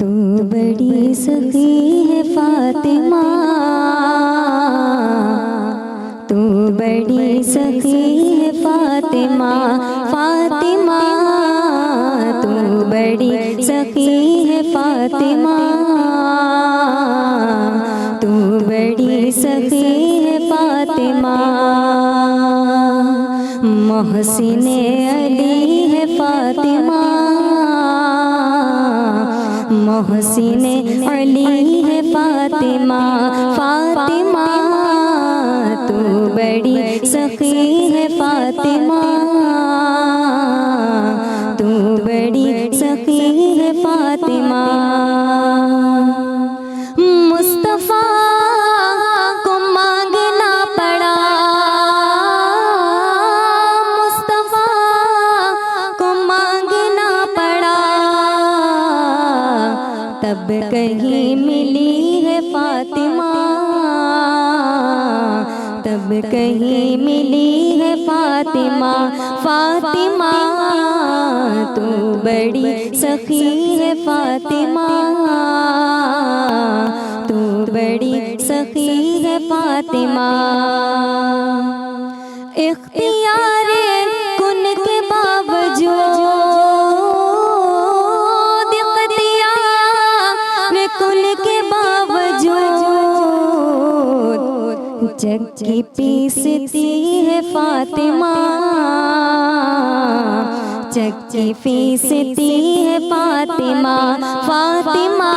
تو بڑی سخی ہے فاطمہ، تو بڑی سخی ہے فاطمہ، فاطمہ تو بڑی سخی ہے فاطمہ، تو بڑی سخی ہے فاطمہ، محسن علی ہے فاطمہ، محسن علی ہے فاطمہ، فاطمہ تو بڑی سخی ہے فاطمہ، تو بڑی سخی ہے فاطمہ، مصطفیٰ کو مانگنا پڑا، مصطفیٰ کو مانگنا پڑا، تب کہیں ملی ہے فاطمہ، تب کہیں ملی ہے فاطمہ، فاطمہ تو بڑی سخی ہے فاطمہ، تو بڑی سخی ہے فاطمہ، اختیار کن کے باوجود، اختیار کن کے باوجود چکی پیستی ہے فاطمہ، چکی پیستی ہے فاطمہ، فاطمہ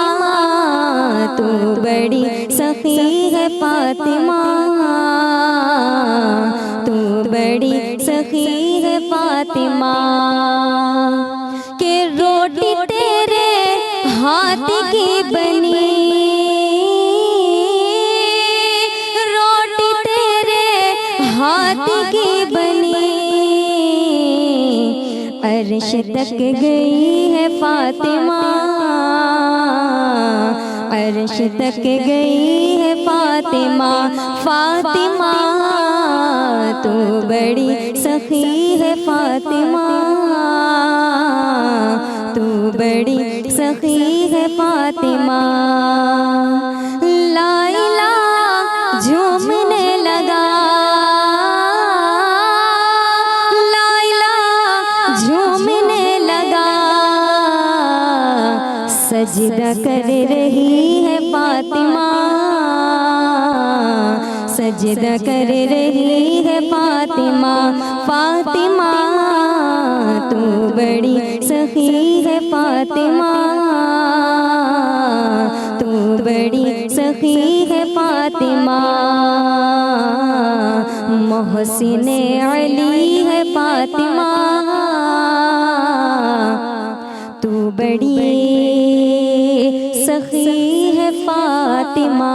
تو بڑی سخی ہے فاطمہ، تو بڑی سخی ہے فاطمہ، کہ روٹی تیرے ہاتھ کی بنی، روٹی تیرے ہاتھ کی بنی، عرش تک گئی ہے فاطمہ، عرش تک گئی ہے فاطمہ، فاطمہ تو بڑی سخی ہے فاطمہ، تو بڑی سخی ہے فاطمہ، لا الہ جھومنے لگا، لا الہ جھومنے لگا، سجدہ کر رہی ہے فاطمہ، سجدہ کر رہی ہے فاطمہ، فاطمہ تو بڑی سخی ہے فاطمہ، تو بڑی سخی ہے فاطمہ، محسن علی ہے فاطمہ، تو بڑی سخی ہے فاطمہ۔